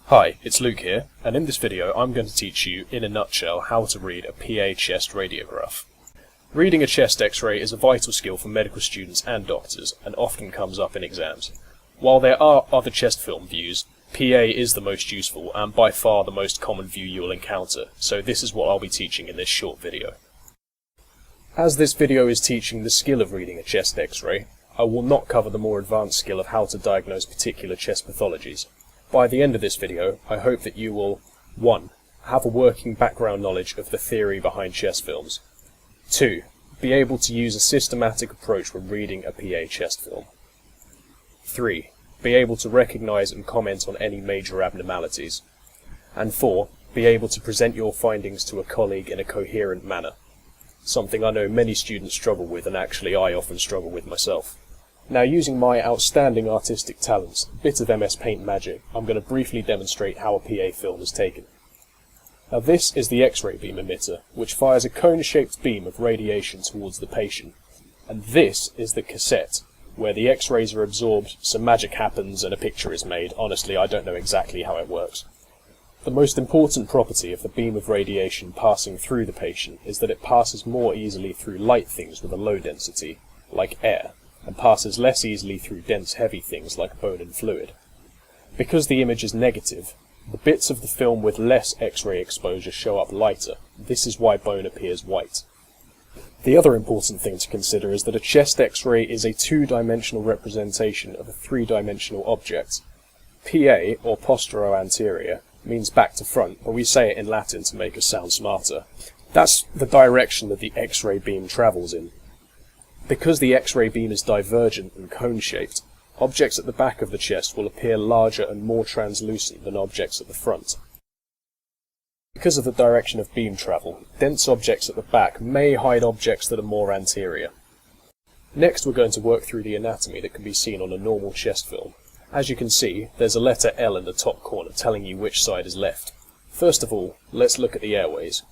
Hi, it's Luke here, and in this video I'm going to teach you, in a nutshell, how to read a PA chest radiograph. Reading a chest X-ray is a vital skill for medical students and doctors, and often comes up in exams. While there are other chest film views, PA is the most useful and by far the most common view you will encounter, so this is what I'll be teaching in this short video. As this video is teaching the skill of reading a chest X-ray, I will not cover the more advanced skill of how to diagnose particular chest pathologies. By the end of this video, I hope that you will 1. Have a working background knowledge of the theory behind chest films. 2. Be able to use a systematic approach when reading a PA chest film. 3. Be able to recognise and comment on any major abnormalities. And 4. Be able to present your findings to a colleague in a coherent manner. Something I know many students struggle with, and actually I often struggle with myself. Now, using my outstanding artistic talents, a bit of MS Paint magic, I'm going to briefly demonstrate how a PA film is taken. Now, this is the X-ray beam emitter, which fires a cone-shaped beam of radiation towards the patient. And this is the cassette, where the X-rays are absorbed, some magic happens and a picture is made. Honestly, I don't know exactly how it works. The most important property of the beam of radiation passing through the patient is that it passes more easily through light things with a low density, like air, and passes less easily through dense heavy things like bone and fluid. Because the image is negative, the bits of the film with less X-ray exposure show up lighter. This is why bone appears white. The other important thing to consider is that a chest X-ray is a two-dimensional representation of a three-dimensional object. PA, or postero-anterior, means back to front, but we say it in Latin to make us sound smarter. That's the direction that the X-ray beam travels in. Because the X-ray beam is divergent and cone-shaped, objects at the back of the chest will appear larger and more translucent than objects at the front. Because of the direction of beam travel, dense objects at the back may hide objects that are more anterior. Next, we're going to work through the anatomy that can be seen on a normal chest film. As you can see, there's a letter L in the top corner telling you which side is left. First of all, let's look at the airways.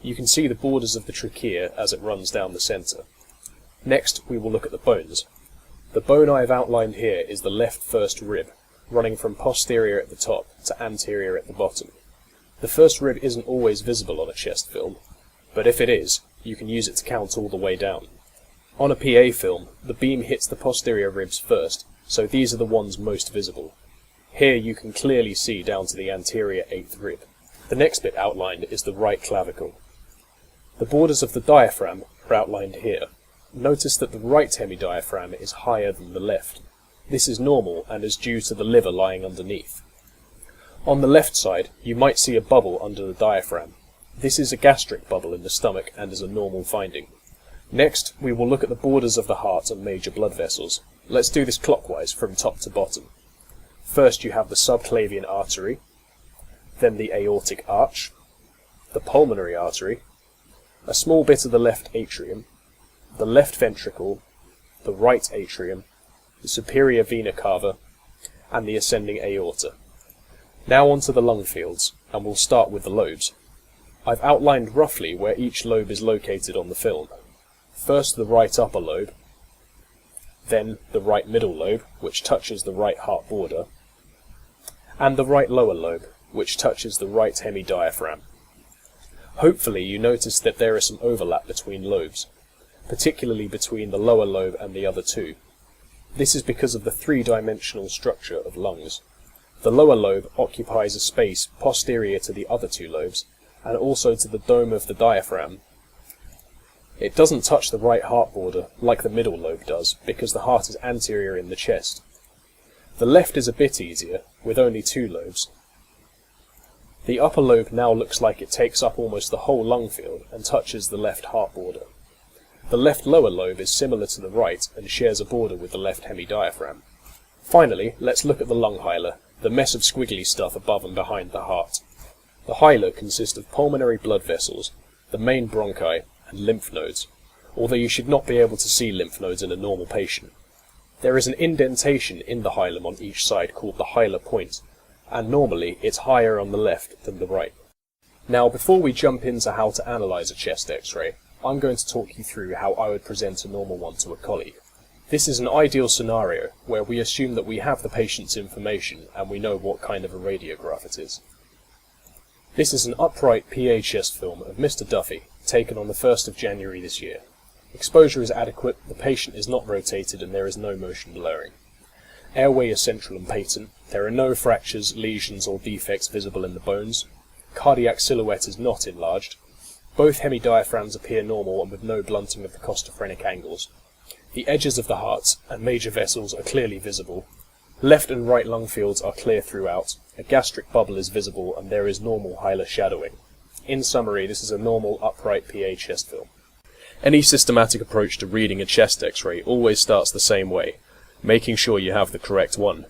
You can see the borders of the trachea as it runs down the centre. Next, we will look at the bones. The bone I have outlined here is the left first rib, running from posterior at the top to anterior at the bottom. The first rib isn't always visible on a chest film, but if it is, you can use it to count all the way down. On a PA film, the beam hits the posterior ribs first, so these are the ones most visible. Here you can clearly see down to the anterior 8th rib. The next bit outlined is the right clavicle. The borders of the diaphragm are outlined here. Notice that the right hemidiaphragm is higher than the left. This is normal and is due to the liver lying underneath. On the left side, you might see a bubble under the diaphragm. This is a gastric bubble in the stomach and is a normal finding. Next, we will look at the borders of the heart and major blood vessels. Let's do this clockwise from top to bottom. First you have the subclavian artery, then the aortic arch, the pulmonary artery, a small bit of the left atrium, the left ventricle, the right atrium, the superior vena cava, and the ascending aorta. Now onto the lung fields, and we'll start with the lobes. I've outlined roughly where each lobe is located on the film. First the right upper lobe, then the right middle lobe, which touches the right heart border, and the right lower lobe, which touches the right hemidiaphragm. Hopefully you notice that there is some overlap between lobes, particularly between the lower lobe and the other two. This is because of the three-dimensional structure of lungs. The lower lobe occupies a space posterior to the other two lobes, and also to the dome of the diaphragm. It doesn't touch the right heart border like the middle lobe does, because the heart is anterior in the chest. The left is a bit easier, with only two lobes. The upper lobe now looks like it takes up almost the whole lung field and touches the left heart border. The left lower lobe is similar to the right and shares a border with the left hemidiaphragm. Finally, let's look at the lung hilar, the mess of squiggly stuff above and behind the heart. The hilar consists of pulmonary blood vessels, the main bronchi, and lymph nodes, although you should not be able to see lymph nodes in a normal patient. There is an indentation in the hilum on each side called the hilar point, and normally it's higher on the left than the right. Now, before we jump into how to analyse a chest X-ray, I'm going to talk you through how I would present a normal one to a colleague. This is an ideal scenario where we assume that we have the patient's information and we know what kind of a radiograph it is. This is an upright PA chest film of Mr. Duffy, taken on the 1st of January this year. Exposure is adequate, the patient is not rotated and there is no motion blurring. Airway is central and patent, there are no fractures, lesions or defects visible in the bones. Cardiac silhouette is not enlarged. Both hemidiaphragms appear normal and with no blunting of the costophrenic angles. The edges of the heart and major vessels are clearly visible. Left and right lung fields are clear throughout. A gastric bubble is visible and there is normal hilar shadowing. In summary, this is a normal upright PA chest film. Any systematic approach to reading a chest X-ray always starts the same way, making sure you have the correct one.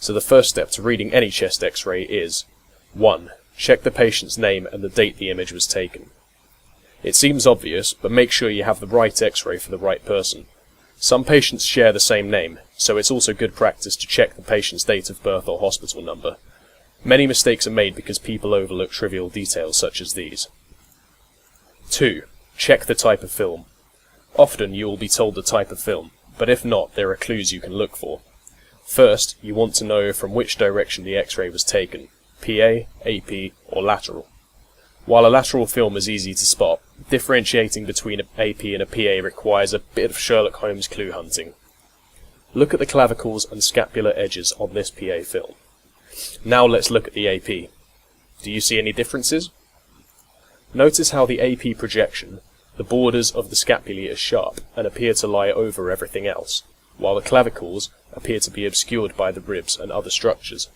So the first step to reading any chest X-ray is 1. Check the patient's name and the date the image was taken. It seems obvious, but make sure you have the right X-ray for the right person. Some patients share the same name, so it's also good practice to check the patient's date of birth or hospital number. Many mistakes are made because people overlook trivial details such as these. 2. Check the type of film. Often you will be told the type of film, but if not, there are clues you can look for. First, you want to know from which direction the X-ray was taken, PA, AP, or lateral. While a lateral film is easy to spot, differentiating between an AP and a PA requires a bit of Sherlock Holmes clue hunting. Look at the clavicles and scapular edges on this PA film. Now let's look at the AP. Do you see any differences? Notice how the AP projection, the borders of the scapulae are sharp and appear to lie over everything else, while the clavicles appear to be obscured by the ribs and other structures.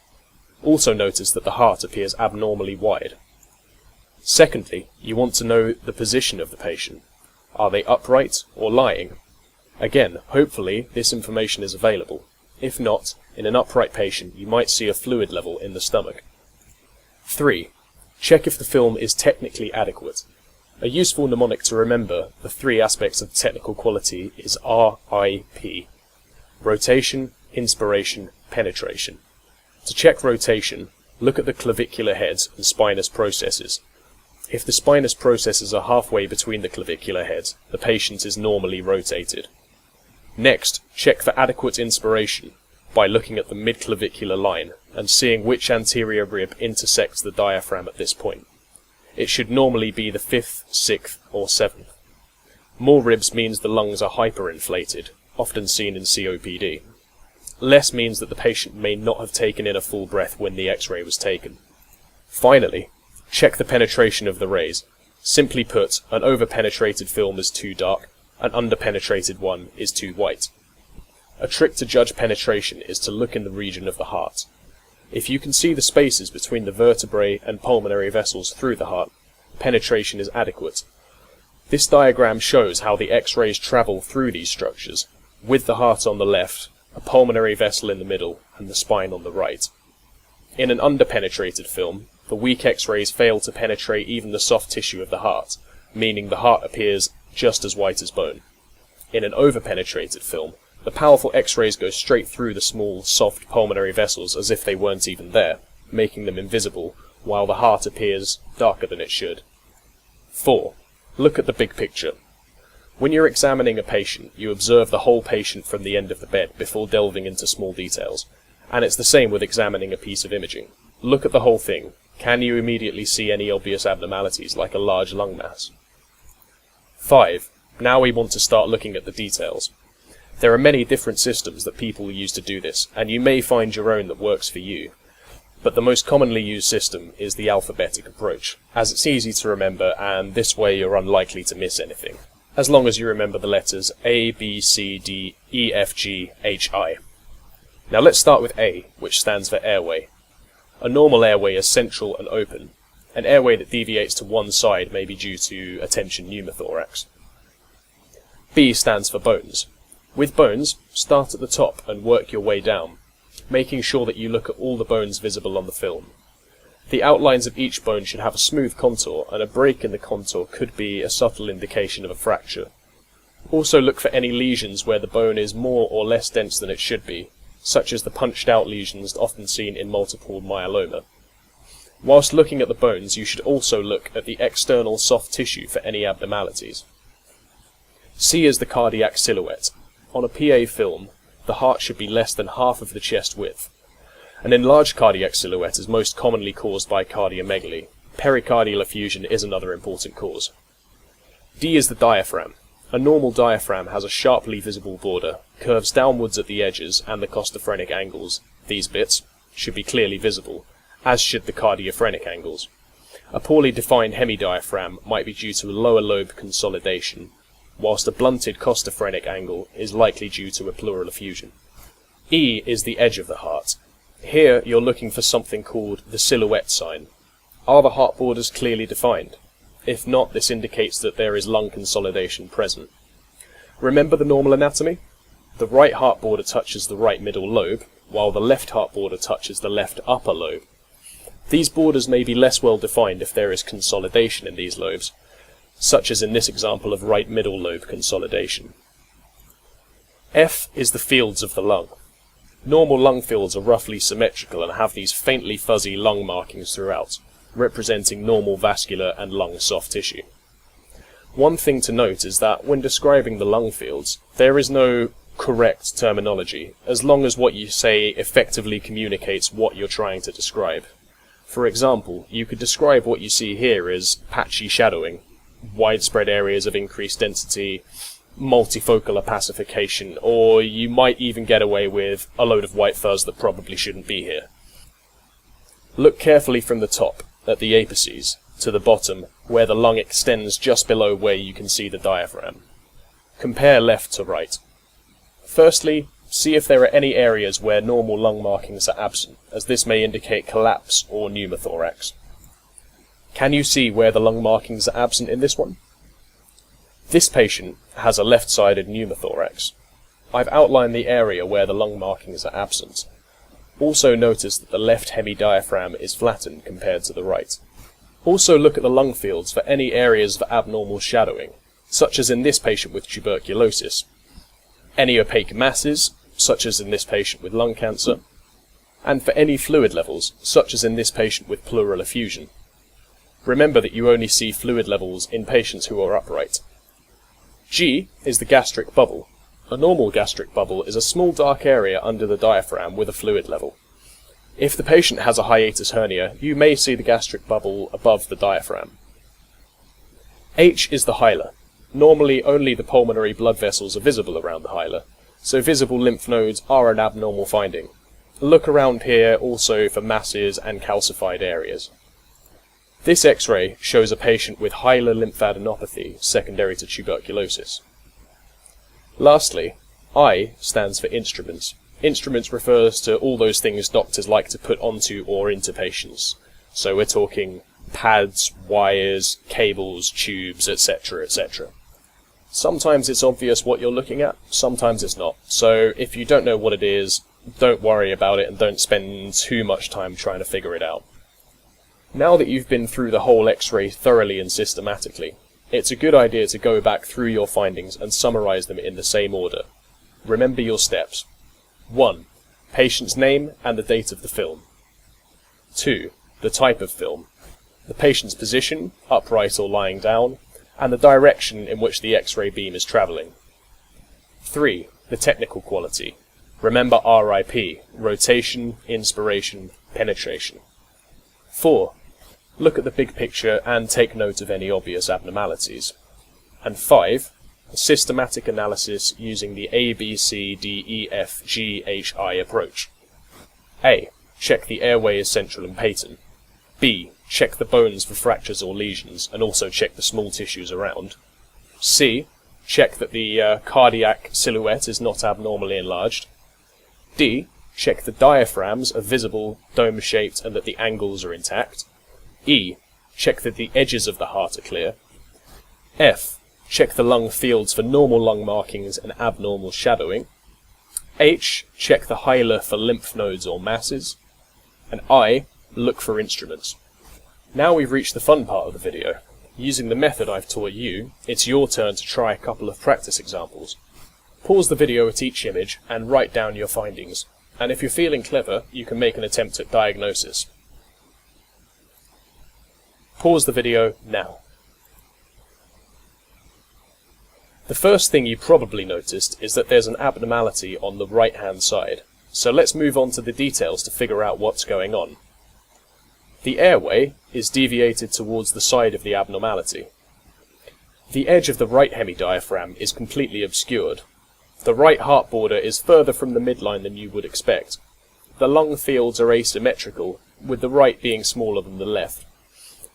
Also notice that the heart appears abnormally wide. Secondly, you want to know the position of the patient. Are they upright or lying? Again, hopefully this information is available. If not, in an upright patient you might see a fluid level in the stomach. 3. Check if the film is technically adequate. A useful mnemonic to remember the 3 aspects of technical quality is RIP. Rotation, inspiration, penetration. To check rotation, look at the clavicular heads and spinous processes. If the spinous processes are halfway between the clavicular heads, the patient is normally rotated. Next, check for adequate inspiration by looking at the mid-clavicular line and seeing which anterior rib intersects the diaphragm at this point. It should normally be the 5th, 6th, or 7th. More ribs means the lungs are hyperinflated, often seen in COPD. Less means that the patient may not have taken in a full breath when the X-ray was taken. Finally, check the penetration of the rays. Simply put, an over-penetrated film is too dark, an under-penetrated one is too white. A trick to judge penetration is to look in the region of the heart. If you can see the spaces between the vertebrae and pulmonary vessels through the heart, penetration is adequate. This diagram shows how the X-rays travel through these structures, with the heart on the left, a pulmonary vessel in the middle, and the spine on the right. In an under-penetrated film, the weak X-rays fail to penetrate even the soft tissue of the heart, meaning the heart appears just as white as bone. In an over-penetrated film, the powerful X-rays go straight through the small, soft pulmonary vessels as if they weren't even there, making them invisible, while the heart appears darker than it should. 4. Look at the big picture. When you're examining a patient, you observe the whole patient from the end of the bed before delving into small details, and it's the same with examining a piece of imaging. Look at the whole thing. Can you immediately see any obvious abnormalities like a large lung mass? 5. Now we want to start looking at the details. There are many different systems that people use to do this, and you may find your own that works for you. But the most commonly used system is the alphabetic approach, as it's easy to remember and this way you're unlikely to miss anything, as long as you remember the letters A, B, C, D, E, F, G, H, I. Now let's start with A, which stands for airway. A normal airway is central and open. An airway that deviates to one side may be due to a tension pneumothorax. B stands for bones. With bones, start at the top and work your way down, making sure that you look at all the bones visible on the film. The outlines of each bone should have a smooth contour, and a break in the contour could be a subtle indication of a fracture. Also look for any lesions where the bone is more or less dense than it should be, such as the punched out lesions often seen in multiple myeloma. Whilst looking at the bones, you should also look at the external soft tissue for any abnormalities. C is the cardiac silhouette. on a PA film, the heart should be less than half of the chest width. An enlarged cardiac silhouette is most commonly caused by cardiomegaly. Pericardial effusion is another important cause. D is the diaphragm. A normal diaphragm has a sharply visible border, curves downwards at the edges and the costophrenic angles. These bits should be clearly visible, as should the cardiophrenic angles. A poorly defined hemidiaphragm might be due to a lower lobe consolidation, whilst a blunted costophrenic angle is likely due to a pleural effusion. E is the edge of the heart. Here you're looking for something called the silhouette sign. Are the heart borders clearly defined? If not, this indicates that there is lung consolidation present. Remember the normal anatomy? The right heart border touches the right middle lobe, while the left heart border touches the left upper lobe. These borders may be less well defined if there is consolidation in these lobes, such as in this example of right middle lobe consolidation. F is the fields of the lung. Normal lung fields are roughly symmetrical and have these faintly fuzzy lung markings throughout, representing normal vascular and lung soft tissue. One thing to note is that when describing the lung fields, there is no correct terminology, as long as what you say effectively communicates what you're trying to describe. For example, you could describe what you see here as patchy shadowing, widespread areas of increased density, multifocal opacification, or you might even get away with a load of white fuzz that probably shouldn't be here. Look carefully from the top at the apices to the bottom where the lung extends just below where you can see the diaphragm. Compare left to right. Firstly, see if there are any areas where normal lung markings are absent, as this may indicate collapse or pneumothorax. Can you see where the lung markings are absent in this one? This patient has a left-sided pneumothorax. I've outlined the area where the lung markings are absent. Also notice that the left hemidiaphragm is flattened compared to the right. Also look at the lung fields for any areas of abnormal shadowing, such as in this patient with tuberculosis, any opaque masses, such as in this patient with lung cancer, and for any fluid levels, such as in this patient with pleural effusion. Remember that you only see fluid levels in patients who are upright. G is the gastric bubble. A normal gastric bubble is a small dark area under the diaphragm with a fluid level. If the patient has a hiatus hernia, you may see the gastric bubble above the diaphragm. H is the hilar. Normally only the pulmonary blood vessels are visible around the hilar, so visible lymph nodes are an abnormal finding. Look around here also for masses and calcified areas. This X-ray shows a patient with hilar lymphadenopathy secondary to tuberculosis. Lastly, I stands for instruments. Instruments refers to all those things doctors like to put onto or into patients. So we're talking pads, wires, cables, tubes, etc., etc. Sometimes it's obvious what you're looking at, sometimes it's not. So if you don't know what it is, don't worry about it and don't spend too much time trying to figure it out. Now that you've been through the whole X-ray thoroughly and systematically, it's a good idea to go back through your findings and summarize them in the same order. Remember your steps. 1. Patient's name and the date of the film. 2. The type of film. The patient's position, upright or lying down, and the direction in which the X-ray beam is travelling. 3. The technical quality. Remember RIP, rotation, inspiration, penetration. 4. Look at the big picture and take note of any obvious abnormalities. And 5. A systematic analysis using the A, B, C, D, E, F, G, H, I approach. A. Check the airway is central and patent. B. Check the bones for fractures or lesions and also check the small tissues around. C. Check that the cardiac silhouette is not abnormally enlarged. D. Check the diaphragms are visible, dome-shaped, and that the angles are intact. E. Check that the edges of the heart are clear. F. Check the lung fields for normal lung markings and abnormal shadowing. H. Check the hilar for lymph nodes or masses. And I. Look for instruments. Now we've reached the fun part of the video. Using the method I've taught you, it's your turn to try a couple of practice examples. Pause the video at each image and write down your findings. And if you're feeling clever, you can make an attempt at diagnosis. Pause the video now. The first thing you probably noticed is that there's an abnormality on the right hand side, so let's move on to the details to figure out what's going on. The airway is deviated towards the side of the abnormality. The edge of the right hemidiaphragm is completely obscured. The right heart border is further from the midline than you would expect. The lung fields are asymmetrical, with the right being smaller than the left.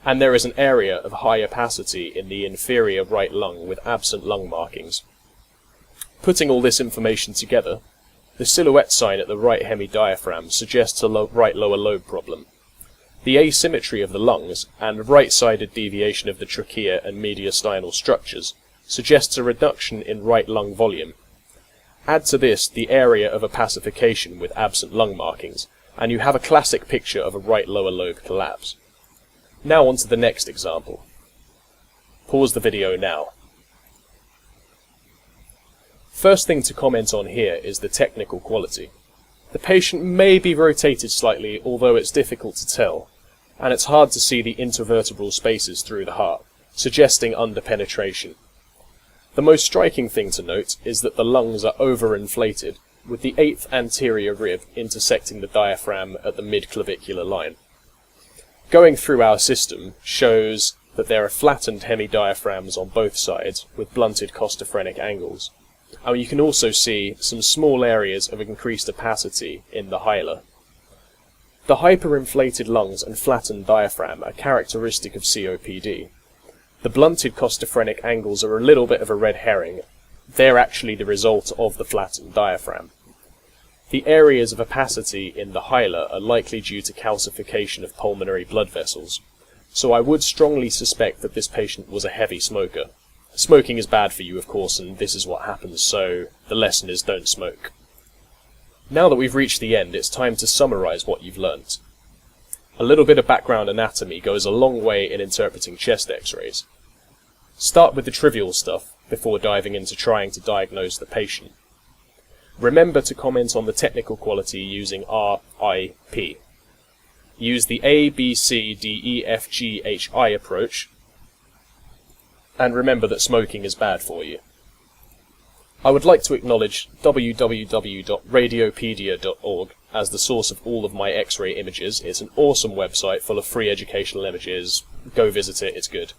And there is an area of high opacity in the inferior right lung with absent lung markings. Putting all this information together, the silhouette sign at the right hemidiaphragm suggests a right lower lobe problem. The asymmetry of the lungs and right-sided deviation of the trachea and mediastinal structures suggests a reduction in right lung volume. Add to this the area of opacification with absent lung markings, and you have a classic picture of a right lower lobe collapse. Now on to the next example. Pause the video now. First thing to comment on here is the technical quality. The patient may be rotated slightly, although it's difficult to tell, and it's hard to see the intervertebral spaces through the heart, suggesting underpenetration. The most striking thing to note is that the lungs are overinflated, with the 8th anterior rib intersecting the diaphragm at the mid-clavicular line. Going through our system shows that there are flattened hemidiaphragms on both sides, with blunted costophrenic angles. And you can also see some small areas of increased opacity in the hilar. The hyperinflated lungs and flattened diaphragm are characteristic of COPD. The blunted costophrenic angles are a little bit of a red herring. They're actually the result of the flattened diaphragm. The areas of opacity in the hilar are likely due to calcification of pulmonary blood vessels, so I would strongly suspect that this patient was a heavy smoker. Smoking is bad for you, of course, and this is what happens, so the lesson is don't smoke. Now that we've reached the end, it's time to summarize what you've learnt. A little bit of background anatomy goes a long way in interpreting chest x-rays. Start with the trivial stuff before diving into trying to diagnose the patient. Remember to comment on the technical quality using RIP. Use the A, B, C, D, E, F, G, H, I approach, and remember that smoking is bad for you. I would like to acknowledge www.radiopedia.org as the source of all of my X-ray images. It's an awesome website full of free educational images. Go visit it, it's good.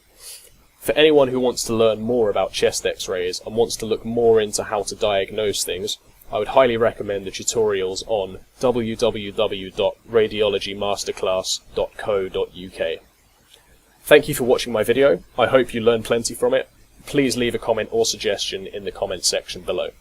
For anyone who wants to learn more about chest X-rays and wants to look more into how to diagnose things, I would highly recommend the tutorials on www.radiologymasterclass.co.uk. Thank you for watching my video. I hope you learned plenty from it. Please leave a comment or suggestion in the comments section below.